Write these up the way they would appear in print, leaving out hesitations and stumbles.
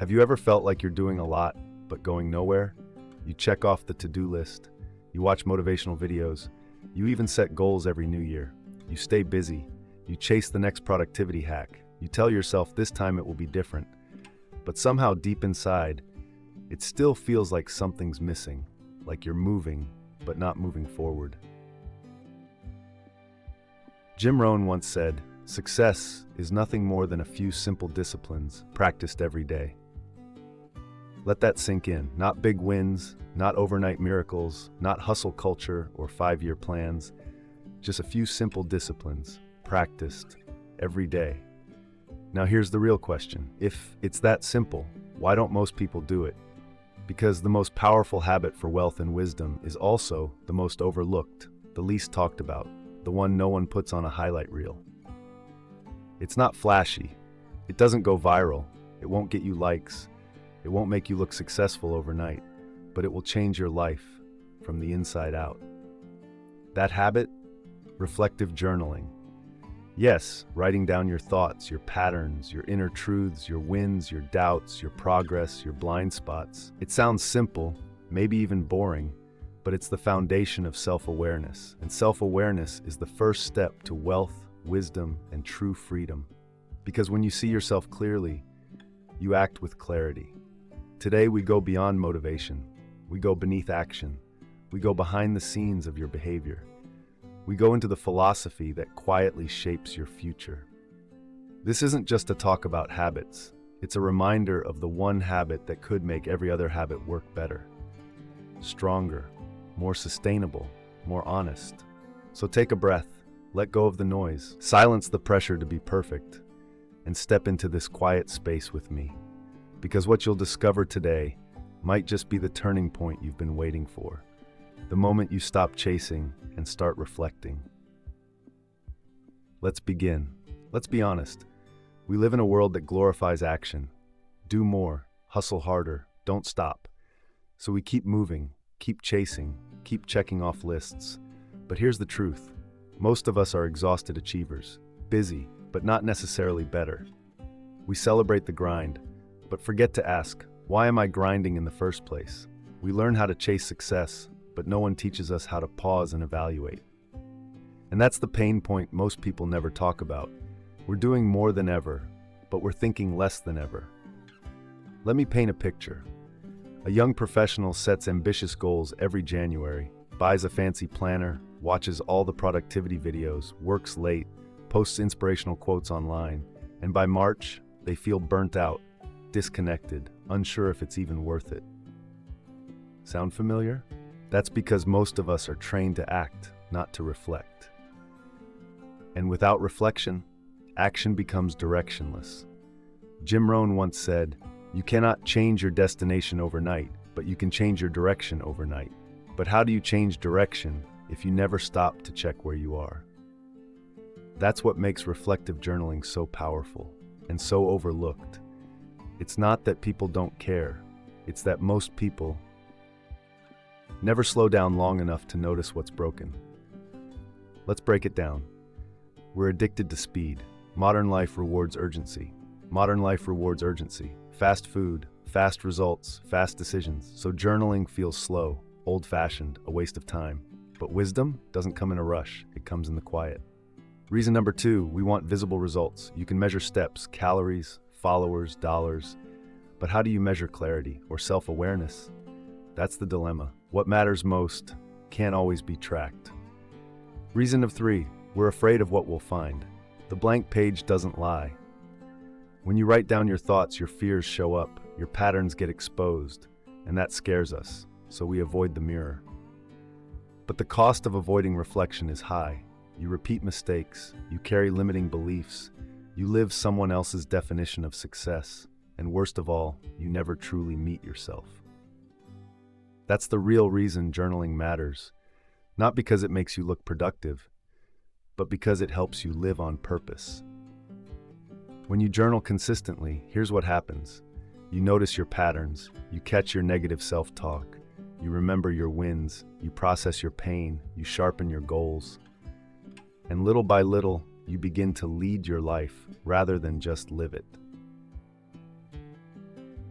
Have you ever felt like you're doing a lot, but going nowhere? You check off the to-do list, you watch motivational videos, you even set goals every new year. You stay busy, you chase the next productivity hack, you tell yourself this time it will be different. But somehow deep inside, it still feels like something's missing, like you're moving, but not moving forward. Jim Rohn once said, "Success is nothing more than a few simple disciplines practiced every day." Let that sink in. Not big wins, not overnight miracles, not hustle culture or 5-year plans, just a few simple disciplines practiced every day. Now here's the real question. If it's that simple, why don't most people do it? Because the most powerful habit for wealth and wisdom is also the most overlooked, the least talked about, the one no one puts on a highlight reel. It's not flashy. It doesn't go viral. It won't get you likes. It won't make you look successful overnight, but it will change your life from the inside out. That habit? Reflective journaling. Yes, writing down your thoughts, your patterns, your inner truths, your wins, your doubts, your progress, your blind spots. It sounds simple, maybe even boring, but it's the foundation of self-awareness. And self-awareness is the first step to wealth, wisdom, and true freedom. Because when you see yourself clearly, you act with clarity. Today we go beyond motivation. We go beneath action. We go behind the scenes of your behavior. We go into the philosophy that quietly shapes your future. This isn't just a talk about habits. It's a reminder of the one habit that could make every other habit work better, stronger, more sustainable, more honest. So take a breath, let go of the noise, silence the pressure to be perfect, and step into this quiet space with me. Because what you'll discover today might just be the turning point you've been waiting for. The moment you stop chasing and start reflecting. Let's begin. Let's be honest. We live in a world that glorifies action. Do more, hustle harder, don't stop. So we keep moving, keep chasing, keep checking off lists. But here's the truth. Most of us are exhausted achievers, busy, but not necessarily better. We celebrate the grind, but forget to ask, why am I grinding in the first place? We learn how to chase success, but no one teaches us how to pause and evaluate. And that's the pain point most people never talk about. We're doing more than ever, but we're thinking less than ever. Let me paint a picture. A young professional sets ambitious goals every January, buys a fancy planner, watches all the productivity videos, works late, posts inspirational quotes online, and by March, they feel burnt out, disconnected, unsure if it's even worth it. Sound familiar? That's because most of us are trained to act, not to reflect. And without reflection, action becomes directionless. Jim Rohn once said, "You cannot change your destination overnight, but you can change your direction overnight." But how do you change direction if you never stop to check where you are? That's what makes reflective journaling so powerful and so overlooked. It's not that people don't care, it's that most people never slow down long enough to notice what's broken. Let's break it down. We're addicted to speed. Modern life rewards urgency. Modern life rewards urgency. Fast food, fast results, fast decisions. So journaling feels slow, old-fashioned, a waste of time. But wisdom doesn't come in a rush, it comes in the quiet. Reason number 2, we want visible results. You can measure steps, calories, followers, dollars. But how do you measure clarity or self-awareness? That's the dilemma. What matters most can't always be tracked. Reason of 3, we're afraid of what we'll find. The blank page doesn't lie. When you write down your thoughts, your fears show up, your patterns get exposed, and that scares us, so we avoid the mirror. But the cost of avoiding reflection is high. You repeat mistakes, you carry limiting beliefs, you live someone else's definition of success, and worst of all, you never truly meet yourself. That's the real reason journaling matters, not because it makes you look productive, but because it helps you live on purpose. When you journal consistently, here's what happens. You notice your patterns, you catch your negative self-talk, you remember your wins, you process your pain, you sharpen your goals. And little by little, you begin to lead your life rather than just live it.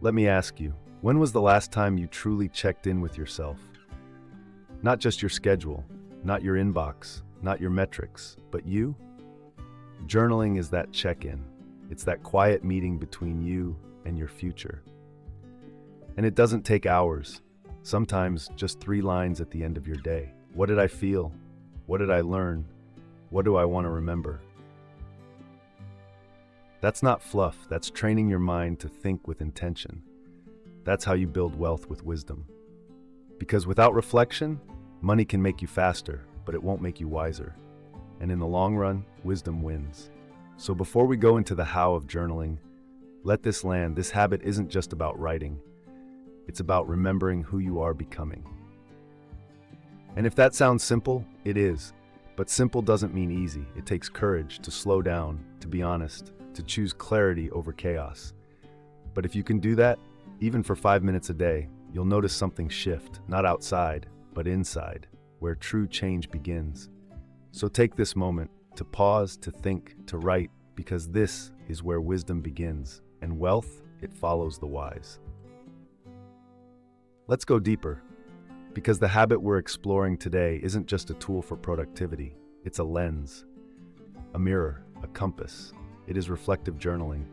Let me ask you, when was the last time you truly checked in with yourself? Not just your schedule, not your inbox, not your metrics, but you? Journaling is that check-in. It's that quiet meeting between you and your future. And it doesn't take hours. Sometimes just 3 lines at the end of your day. What did I feel? What did I learn? What do I want to remember? That's not fluff. That's training your mind to think with intention. That's how you build wealth with wisdom. Because without reflection, money can make you faster, but it won't make you wiser. And in the long run, wisdom wins. So before we go into the how of journaling, let this land. This habit isn't just about writing. It's about remembering who you are becoming. And if that sounds simple, it is. But simple doesn't mean easy. It takes courage to slow down, to be honest, to choose clarity over chaos. But if you can do that, even for 5 minutes a day, you'll notice something shift, not outside, but inside, where true change begins. So take this moment to pause, to think, to write, because this is where wisdom begins, and wealth, it follows the wise. Let's go deeper, because the habit we're exploring today isn't just a tool for productivity. It's a lens, a mirror, a compass. It is reflective journaling.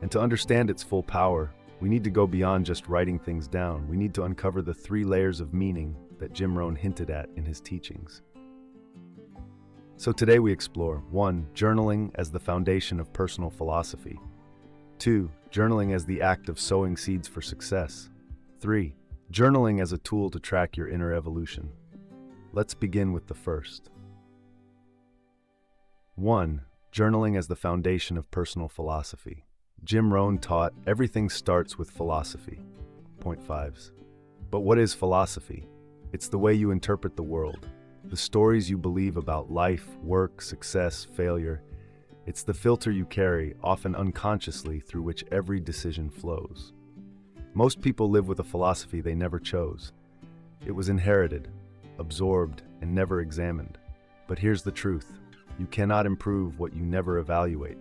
And to understand its full power, we need to go beyond just writing things down. We need to uncover the 3 layers of meaning that Jim Rohn hinted at in his teachings. So today we explore 1. Journaling as the foundation of personal philosophy. 2. Journaling as the act of sowing seeds for success. 3. Journaling as a tool to track your inner evolution. Let's begin with the first. 1. Journaling as the foundation of personal philosophy. Jim Rohn taught everything starts with philosophy. Point 5. But what is philosophy? It's the way you interpret the world, the stories you believe about life, work, success, failure. It's the filter you carry, often unconsciously, through which every decision flows. Most people live with a philosophy they never chose. It was inherited, absorbed, and never examined. But here's the truth. You cannot improve what you never evaluate.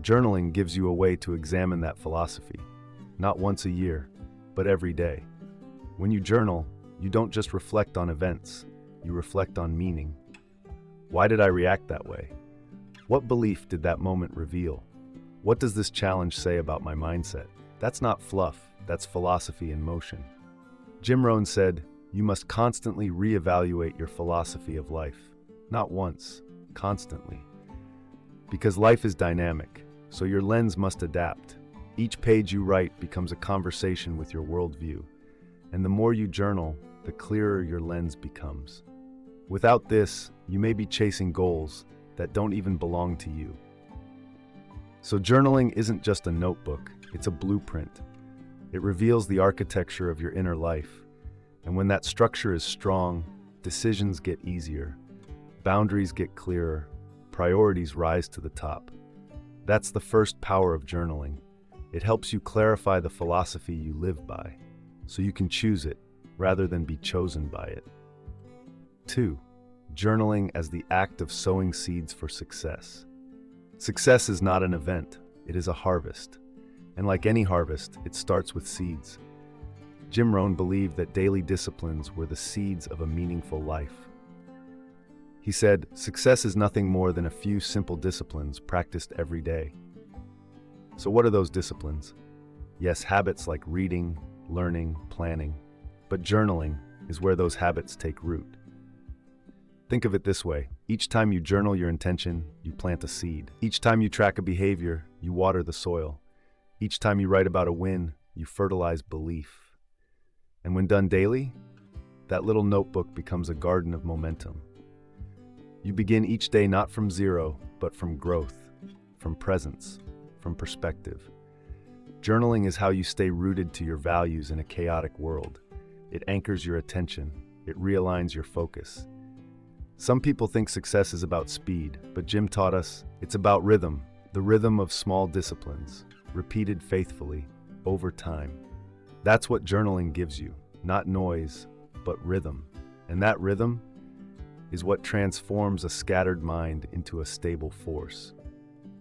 Journaling gives you a way to examine that philosophy, not once a year, but every day. When you journal, you don't just reflect on events, you reflect on meaning. Why did I react that way? What belief did that moment reveal? What does this challenge say about my mindset? That's not fluff, that's philosophy in motion. Jim Rohn said, you must constantly reevaluate your philosophy of life. Not once, constantly. Because life is dynamic, so your lens must adapt. Each page you write becomes a conversation with your worldview. And the more you journal, the clearer your lens becomes. Without this, you may be chasing goals that don't even belong to you. So journaling isn't just a notebook, it's a blueprint. It reveals the architecture of your inner life. And when that structure is strong, decisions get easier, boundaries get clearer, priorities rise to the top. That's the first power of journaling. It helps you clarify the philosophy you live by, so you can choose it rather than be chosen by it. 2. Journaling as the act of sowing seeds for success. Success is not an event, it is a harvest. And like any harvest, it starts with seeds. Jim Rohn believed that daily disciplines were the seeds of a meaningful life. He said, success is nothing more than a few simple disciplines practiced every day. So what are those disciplines? Yes, habits like reading, learning, planning. But journaling is where those habits take root. Think of it this way. Each time you journal your intention, you plant a seed. Each time you track a behavior, you water the soil. Each time you write about a win, you fertilize belief. And when done daily, that little notebook becomes a garden of momentum. You begin each day not from zero, but from growth, from presence, from perspective. Journaling is how you stay rooted to your values in a chaotic world. It anchors your attention. It realigns your focus. Some people think success is about speed, but Jim taught us it's about rhythm, the rhythm of small disciplines, repeated faithfully, over time. That's what journaling gives you, not noise, but rhythm. And that rhythm is what transforms a scattered mind into a stable force.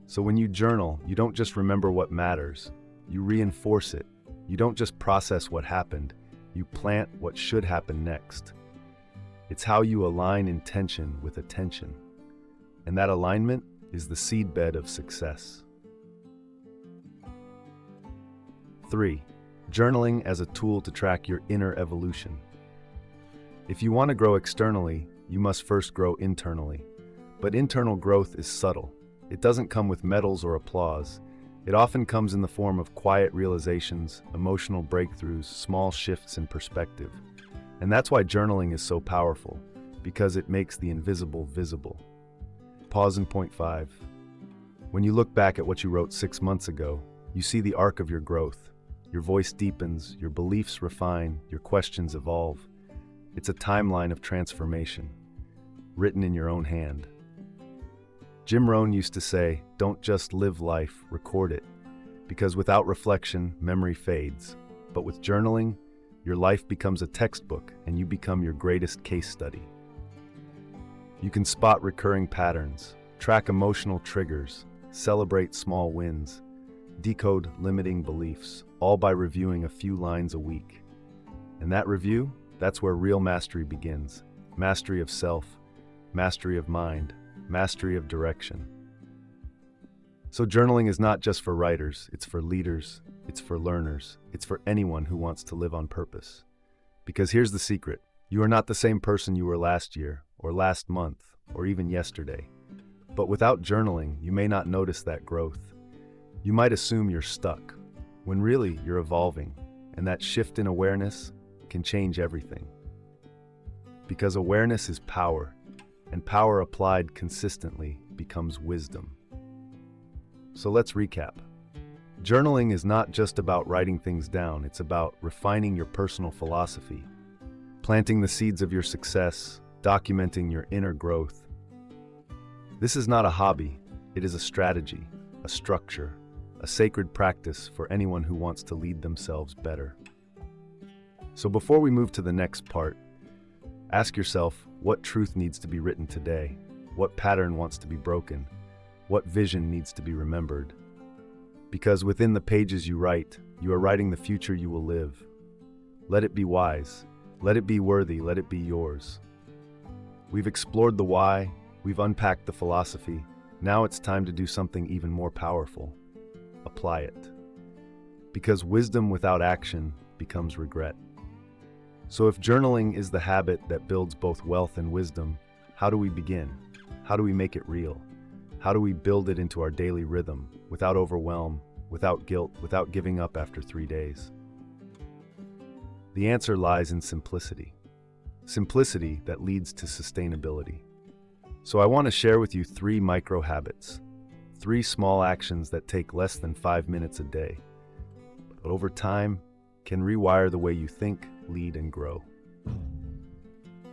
So when you journal, you don't just remember what matters, you reinforce it. You don't just process what happened, you plant what should happen next. It's how you align intention with attention. And that alignment is the seedbed of success. 3. Journaling as a tool to track your inner evolution. If you want to grow externally, you must first grow internally. But internal growth is subtle. It doesn't come with medals or applause. It often comes in the form of quiet realizations, emotional breakthroughs, small shifts in perspective. And that's why journaling is so powerful, because it makes the invisible visible. Pause in point 5. When you look back at what you wrote 6 months ago, you see the arc of your growth. Your voice deepens, your beliefs refine, your questions evolve. It's a timeline of transformation, written in your own hand. Jim Rohn used to say, "Don't just live life, record it." Because without reflection, memory fades. But with journaling, your life becomes a textbook and you become your greatest case study. You can spot recurring patterns, track emotional triggers, celebrate small wins, decode limiting beliefs, all by reviewing a few lines a week. And that review, that's where real mastery begins. Mastery of self, mastery of mind, mastery of direction. So journaling is not just for writers, it's for leaders, it's for learners, it's for anyone who wants to live on purpose. Because here's the secret, you are not the same person you were last year, or last month, or even yesterday. But without journaling, you may not notice that growth. You might assume you're stuck, when really you're evolving, and that shift in awareness can change everything. Because awareness is power, and power applied consistently becomes wisdom. So let's recap. Journaling is not just about writing things down, it's about refining your personal philosophy, planting the seeds of your success, documenting your inner growth. This is not a hobby, it is a strategy, a structure, a sacred practice for anyone who wants to lead themselves better. So before we move to the next part, ask yourself, what truth needs to be written today? What pattern wants to be broken? What vision needs to be remembered? Because within the pages you write, you are writing the future you will live. Let it be wise. Let it be worthy. Let it be yours. We've explored the why. We've unpacked the philosophy. Now it's time to do something even more powerful. Apply it. Because wisdom without action becomes regret. So if journaling is the habit that builds both wealth and wisdom, how do we begin? How do we make it real? How do we build it into our daily rhythm, without overwhelm, without guilt, without giving up after 3 days? The answer lies in simplicity. Simplicity that leads to sustainability. So I want to share with you 3 micro habits, 3 small actions that take less than 5 minutes a day, but over time can rewire the way you think, lead, and grow.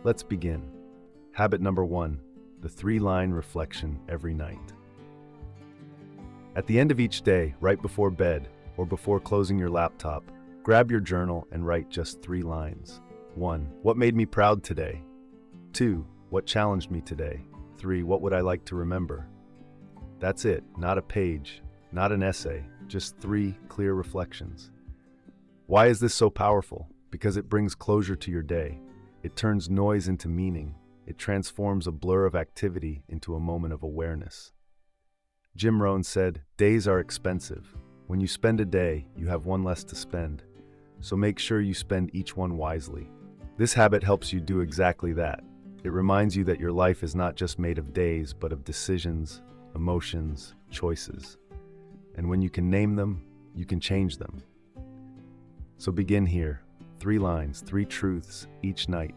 Let's begin. Habit number 1, the 3-line reflection every night. At the end of each day, right before bed or before closing your laptop, grab your journal and write just 3 lines. 1. What made me proud today? 2. What challenged me today? 3. What would I like to remember? That's it, not a page, not an essay, just 3 clear reflections. Why is this so powerful? Because it brings closure to your day. It turns noise into meaning. It transforms a blur of activity into a moment of awareness. Jim Rohn said, "Days are expensive. When you spend a day, you have one less to spend. So make sure you spend each one wisely." This habit helps you do exactly that. It reminds you that your life is not just made of days, but of decisions, emotions, choices. And when you can name them, you can change them. So begin here. 3 lines, 3 truths each night.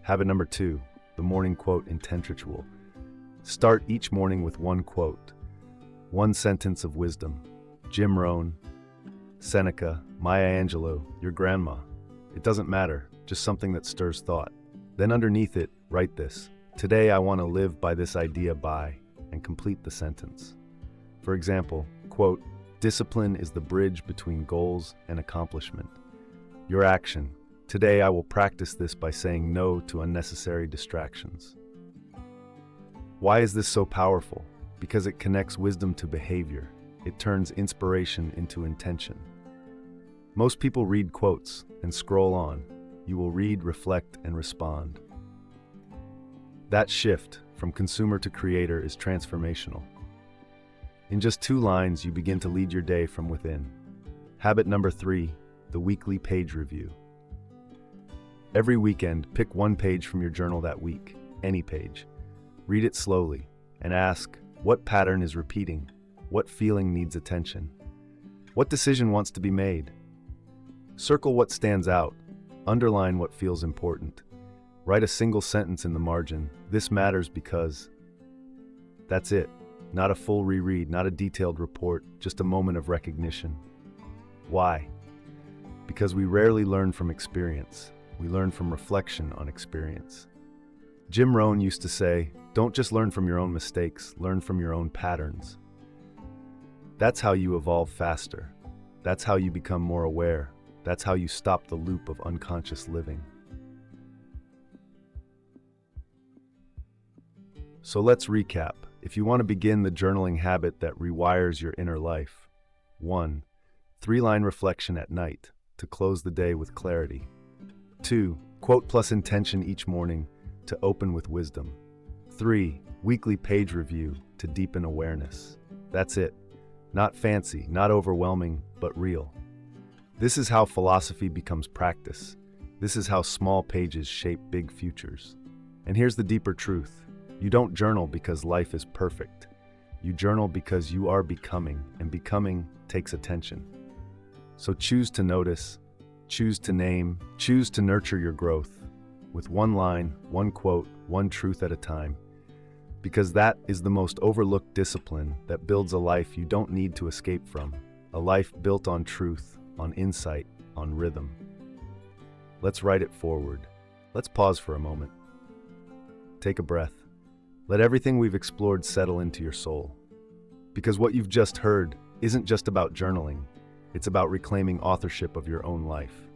Habit number 2, the morning quote intent ritual. Start each morning with 1 quote, 1 sentence of wisdom. Jim Rohn, Seneca, Maya Angelou, your grandma. It doesn't matter, just something that stirs thought. Then underneath it, write this. Today I want to live by this idea by, and complete the sentence. For example, quote, discipline is the bridge between goals and accomplishment. Your action. Today I will practice this by saying no to unnecessary distractions. Why is this so powerful? Because it connects wisdom to behavior. It turns inspiration into intention. Most people read quotes and scroll on. You will read, reflect, and respond. That shift from consumer to creator is transformational. In just 2 lines, you begin to lead your day from within. Habit number 3, the weekly page review. Every weekend, pick 1 page from your journal that week, any page. Read it slowly and ask, what pattern is repeating? What feeling needs attention? What decision wants to be made? Circle what stands out. Underline what feels important. Write a single sentence in the margin. This matters because... That's it. Not a full reread, not a detailed report, just a moment of recognition. Why? Because we rarely learn from experience. We learn from reflection on experience. Jim Rohn used to say, don't just learn from your own mistakes, learn from your own patterns. That's how you evolve faster. That's how you become more aware. That's how you stop the loop of unconscious living. So let's recap. If you want to begin the journaling habit that rewires your inner life, 1. 3-line reflection at night to close the day with clarity. 2. Quote plus intention each morning to open with wisdom. 3. Weekly page review to deepen awareness. That's it. Not fancy, not overwhelming, but real. This is how philosophy becomes practice. This is how small pages shape big futures. And here's the deeper truth. You don't journal because life is perfect. You journal because you are becoming, and becoming takes attention. So choose to notice, choose to name, choose to nurture your growth with 1 line, 1 quote, 1 truth at a time. Because that is the most overlooked discipline that builds a life you don't need to escape from. A life built on truth, on insight, on rhythm. Let's write it forward. Let's pause for a moment. Take a breath. Let everything we've explored settle into your soul. Because what you've just heard isn't just about journaling. It's about reclaiming authorship of your own life.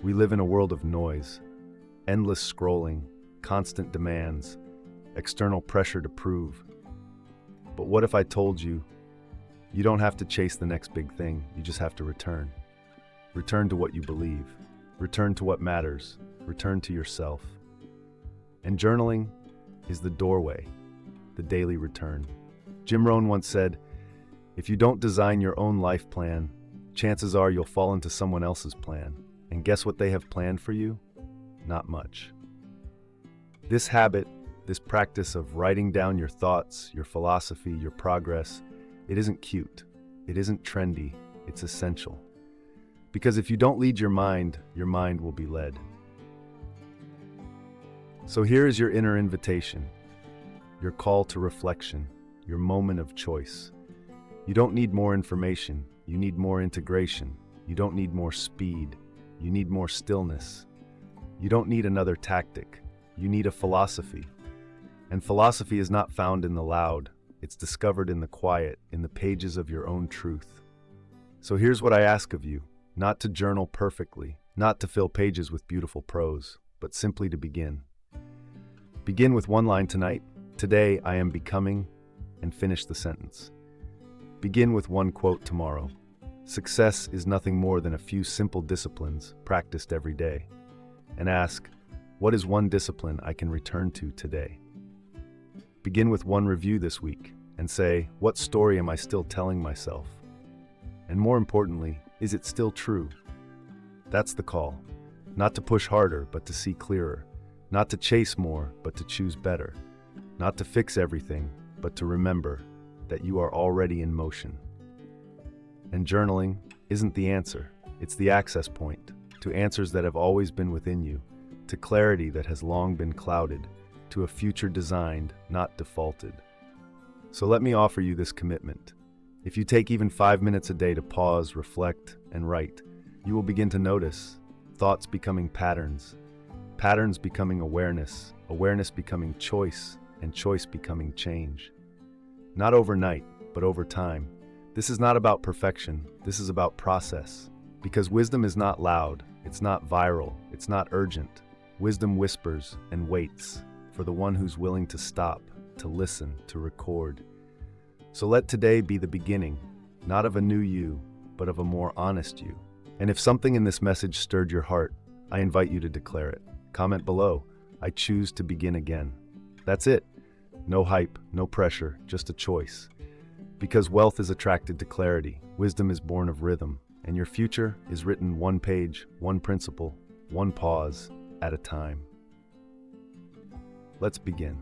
We live in a world of noise, endless scrolling, constant demands, external pressure to prove. But what if I told you, you don't have to chase the next big thing, you just have to return. Return to what you believe. Return to what matters. Return to yourself. And journaling is the doorway, the daily return. Jim Rohn once said, if you don't design your own life plan, chances are you'll fall into someone else's plan. And guess what they have planned for you? Not much. This habit, this practice of writing down your thoughts, your philosophy, your progress, it isn't cute, it isn't trendy, it's essential. Because if you don't lead your mind will be led. So here is your inner invitation, your call to reflection, your moment of choice. You don't need more information, you need more integration. You don't need more speed, you need more stillness. You don't need another tactic, you need a philosophy. And philosophy is not found in the loud, it's discovered in the quiet, in the pages of your own truth. So here's what I ask of you, not to journal perfectly, not to fill pages with beautiful prose, but simply to begin. Begin with 1 line tonight, today I am becoming, and finish the sentence. Begin with 1 quote tomorrow. Success is nothing more than a few simple disciplines practiced every day. And ask, what is 1 discipline I can return to today? Begin with 1 review this week and say, what story am I still telling myself? And more importantly, is it still true? That's the call. Not to push harder, but to see clearer. Not to chase more, but to choose better. Not to fix everything, but to remember that you are already in motion. And journaling isn't the answer. It's the access point to answers that have always been within you, to clarity that has long been clouded, to a future designed, not defaulted. So let me offer you this commitment. If you take even 5 minutes a day to pause, reflect, and write, you will begin to notice thoughts becoming patterns, patterns becoming awareness, awareness becoming choice, and choice becoming change. Not overnight, but over time. This is not about perfection, this is about process. Because wisdom is not loud, it's not viral, it's not urgent. Wisdom whispers and waits for the one who's willing to stop, to listen, to record. So let today be the beginning, not of a new you, but of a more honest you. And if something in this message stirred your heart, I invite you to declare it. Comment below. I choose to begin again. That's it. No hype, no pressure, just a choice. Because wealth is attracted to clarity, wisdom is born of rhythm, and your future is written one page, one principle, one pause at a time. Let's begin.